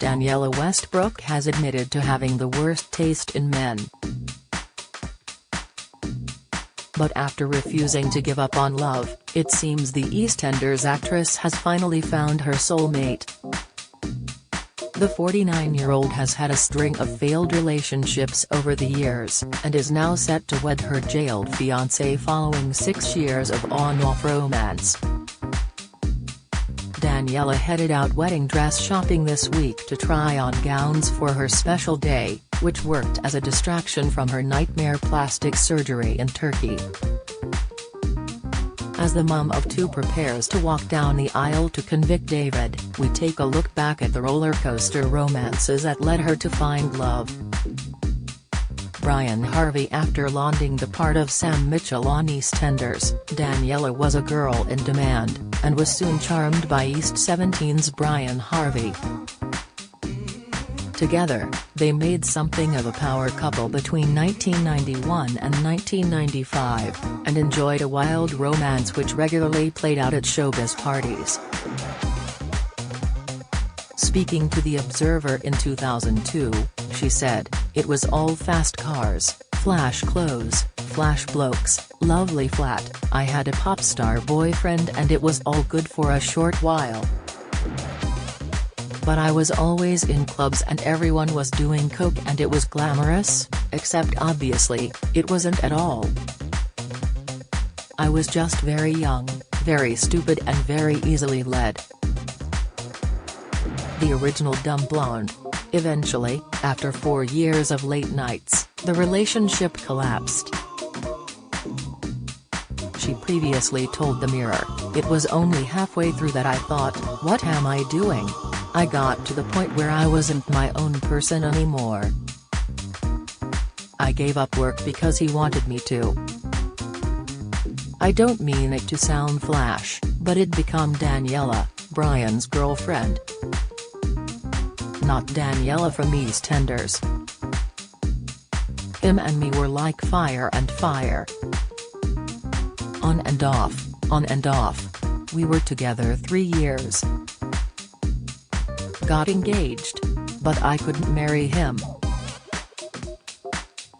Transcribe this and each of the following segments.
Danniella Westbrook has admitted to having the worst taste in men. But after refusing to give up on love, it seems the EastEnders actress has finally found her soulmate. The 49-year-old has had a string of failed relationships over the years, and is now set to wed her jailed fiancé following 6 years of on-off romance. Danniella headed out wedding dress shopping this week to try on gowns for her special day, which worked as a distraction from her nightmare plastic surgery in Turkey. As the mum of two prepares to walk down the aisle to convict David, we take a look back at the roller coaster romances that led her to find love. Brian Harvey. After landing the part of Sam Mitchell on EastEnders, Danniella was a girl in demand, and was soon charmed by East 17's Brian Harvey. Together, they made something of a power couple between 1991 and 1995, and enjoyed a wild romance which regularly played out at showbiz parties. Speaking to The Observer in 2002, she said, "It was all fast cars, flash clothes, flash blokes, lovely flat, I had a pop star boyfriend and it was all good for a short while. But I was always in clubs and everyone was doing coke and it was glamorous, except obviously, it wasn't at all. I was just very young, very stupid and very easily led." The original dumb blonde. Eventually, after 4 years of late nights, the relationship collapsed. She previously told the Mirror, "It was only halfway through that I thought, what am I doing? I got to the point where I wasn't my own person anymore. I gave up work because he wanted me to." I don't mean it to sound flash, but it became Danniella, Brian's girlfriend. Not Danniella from EastEnders. Him and me were like fire and fire. On and off, on and off. We were together 3 years. Got engaged. But I couldn't marry him.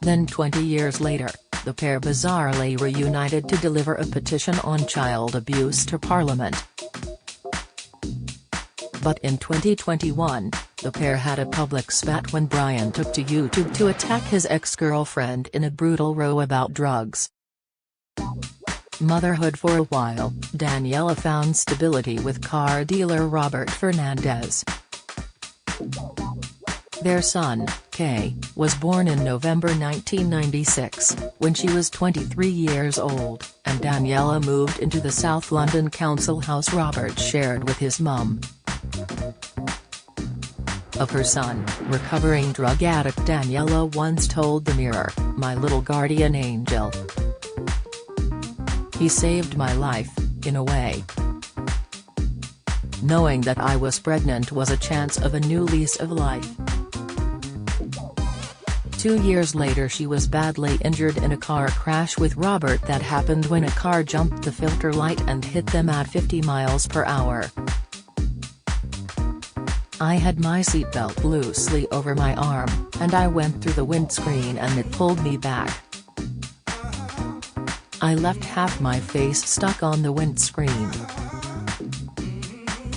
Then 20 years later, the pair bizarrely reunited to deliver a petition on child abuse to Parliament. But in 2021, the pair had a public spat when Brian took to YouTube to attack his ex-girlfriend in a brutal row about drugs. Motherhood. For a while, Danniella found stability with car dealer Robert Fernandez. Their son, Kay, was born in November 1996, when she was 23 years old, and Danniella moved into the South London council house Robert shared with his mum. Of her son, recovering drug addict Danniella once told the Mirror, "My little guardian angel. He saved my life, in a way. Knowing that I was pregnant was a chance of a new lease of life." 2 years later she was badly injured in a car crash with Robert that happened when a car jumped the filter light and hit them at 50 miles per hour. "I had my seatbelt loosely over my arm, and I went through the windscreen and it pulled me back. I left half my face stuck on the windscreen.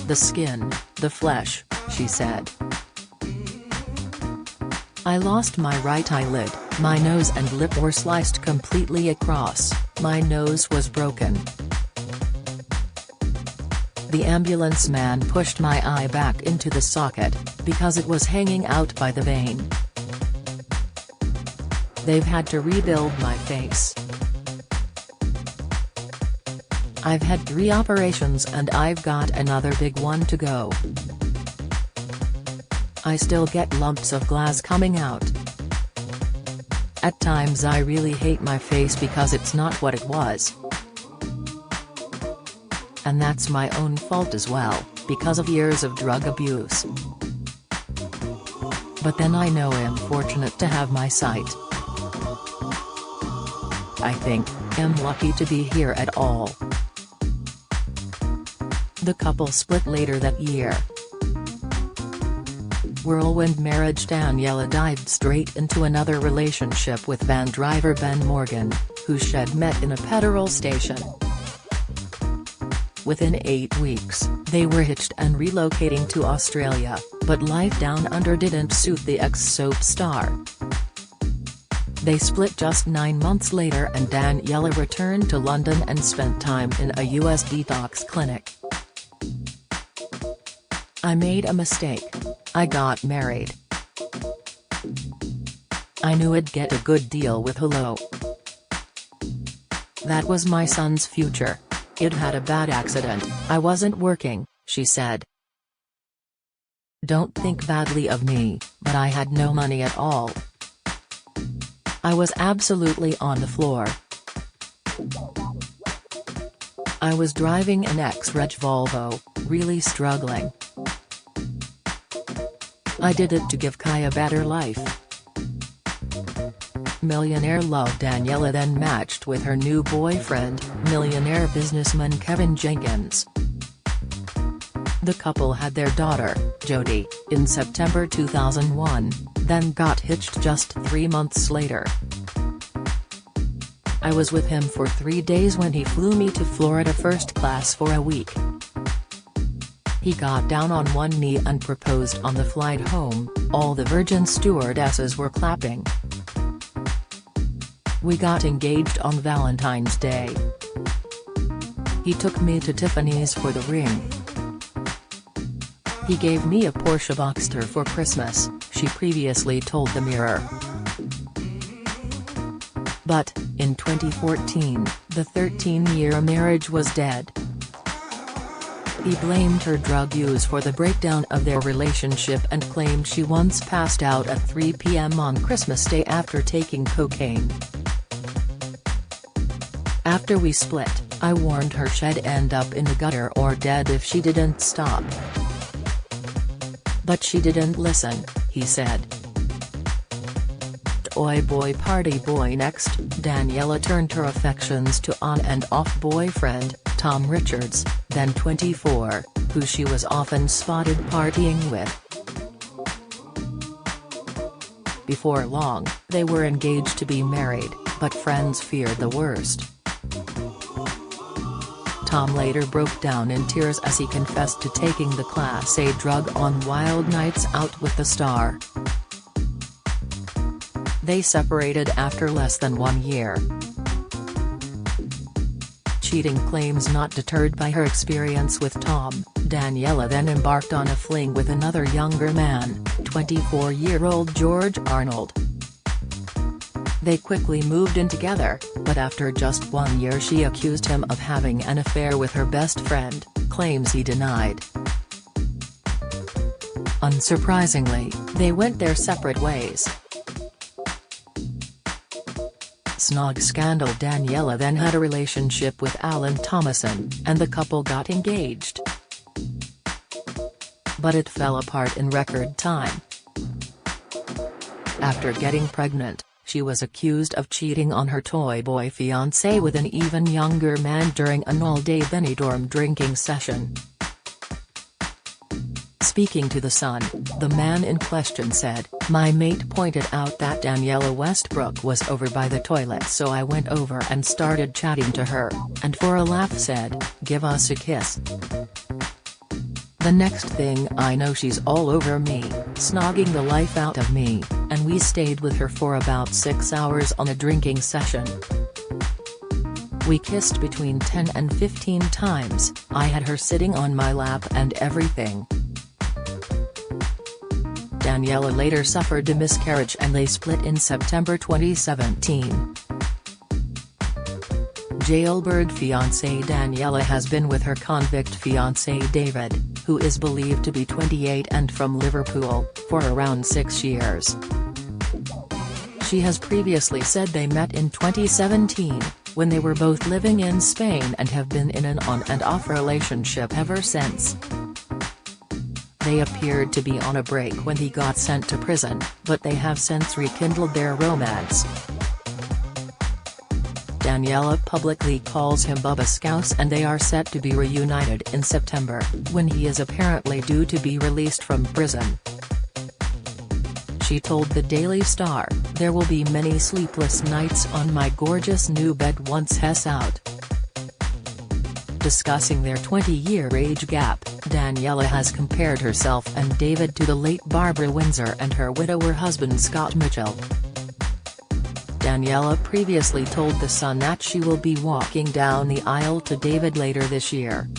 The skin, the flesh," she said. "I lost my right eyelid, my nose and lip were sliced completely across, my nose was broken. The ambulance man pushed my eye back into the socket, because it was hanging out by the vein. They've had to rebuild my face. I've had 3 operations and I've got another big one to go. I still get lumps of glass coming out. At times I really hate my face because it's not what it was. And that's my own fault as well, because of years of drug abuse. But then I know I'm fortunate to have my sight. I think I'm lucky to be here at all." The couple split later that year. whirlwind marriage. Danniella dived straight into another relationship with van driver Ben Morgan, who she'd met in a petrol station. Within 8 weeks, they were hitched and relocating to Australia, but life down under didn't suit the ex-soap star. They split just 9 months later, and Danniella returned to London and spent time in a US detox clinic. "I made a mistake. I got married. I knew I'd get a good deal with Hello. That was my son's future. It had a bad accident, I wasn't working," she said. "Don't think badly of me, but I had no money at all. I was absolutely on the floor. I was driving an ex-reg Volvo, really struggling. I did it to give Kai a better life." Millionaire love. Danniella then matched with her new boyfriend, millionaire businessman Kevin Jenkins. The couple had their daughter, Jodie, in September 2001, then got hitched just 3 months later. "I was with him for 3 days when he flew me to Florida first class for a week. He got down on one knee and proposed on the flight home, all the Virgin stewardesses were clapping. We got engaged on Valentine's Day. He took me to Tiffany's for the ring. He gave me a Porsche Boxster for Christmas," she previously told the Mirror. But, in 2014, the 13-year marriage was dead. He blamed her drug use for the breakdown of their relationship and claimed she once passed out at 3 p.m. on Christmas Day after taking cocaine. "After we split, I warned her she'd end up in the gutter or dead if she didn't stop. But she didn't listen," he said. Toy boy party boy. Next, Danniella turned her affections to on and off boyfriend, Tom Richards, then 24, who she was often spotted partying with. Before long, they were engaged to be married, but friends feared the worst. Tom later broke down in tears as he confessed to taking the Class A drug on wild nights out with the star. They separated after less than 1 year. Cheating claims not deterred by her experience with Tom, Danniella then embarked on a fling with another younger man, 24-year-old George Arnold. They quickly moved in together, but after just 1 year she accused him of having an affair with her best friend, claims he denied. Unsurprisingly, they went their separate ways. Snog scandal. Danniella then had a relationship with Alan Thomason, and the couple got engaged. But it fell apart in record time. After getting pregnant, she was accused of cheating on her toy boy fiancé with an even younger man during an all-day Benidorm drinking session. Speaking to The Sun, the man in question said, "My mate pointed out that Danniella Westbrook was over by the toilet, so I went over and started chatting to her, and for a laugh said, 'Give us a kiss.' The next thing I know she's all over me, snogging the life out of me, and we stayed with her for about 6 hours on a drinking session. We kissed between 10 and 15 times, I had her sitting on my lap and everything." Danniella later suffered a miscarriage and they split in September 2017. Jailbird fiancé. Danniella has been with her convict fiancé David, who is believed to be 28 and from Liverpool, for around 6 years. She has previously said they met in 2017, when they were both living in Spain, and have been in an on-and-off relationship ever since. They appeared to be on a break when he got sent to prison, but they have since rekindled their romance. Danniella publicly calls him Bubba Scouse, and they are set to be reunited in September, when he is apparently due to be released from prison. She told the Daily Star, "There will be many sleepless nights on my gorgeous new bed once he's out." Discussing their 20-year age gap, Danniella has compared herself and David to the late Barbara Windsor and her widower husband Scott Mitchell. Danniella previously told The Sun that she will be walking down the aisle to David later this year.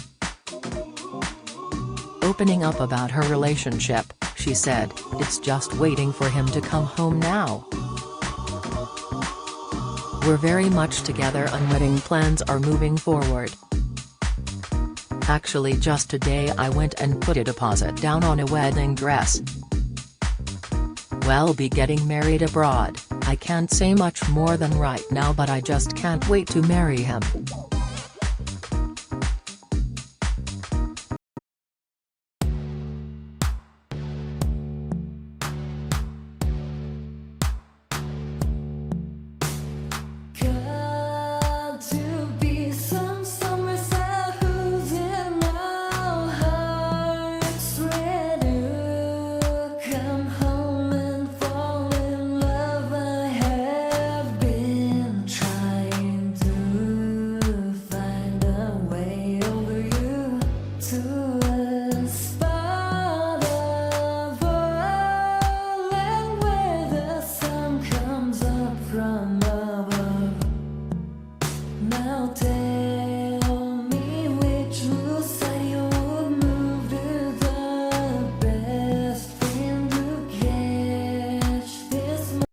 Opening up about her relationship, she said, "It's just waiting for him to come home now. We're very much together and wedding plans are moving forward. Actually just today I went and put a deposit down on a wedding dress. We'll be getting married abroad. I can't say much more than right now, but I just can't wait to marry him."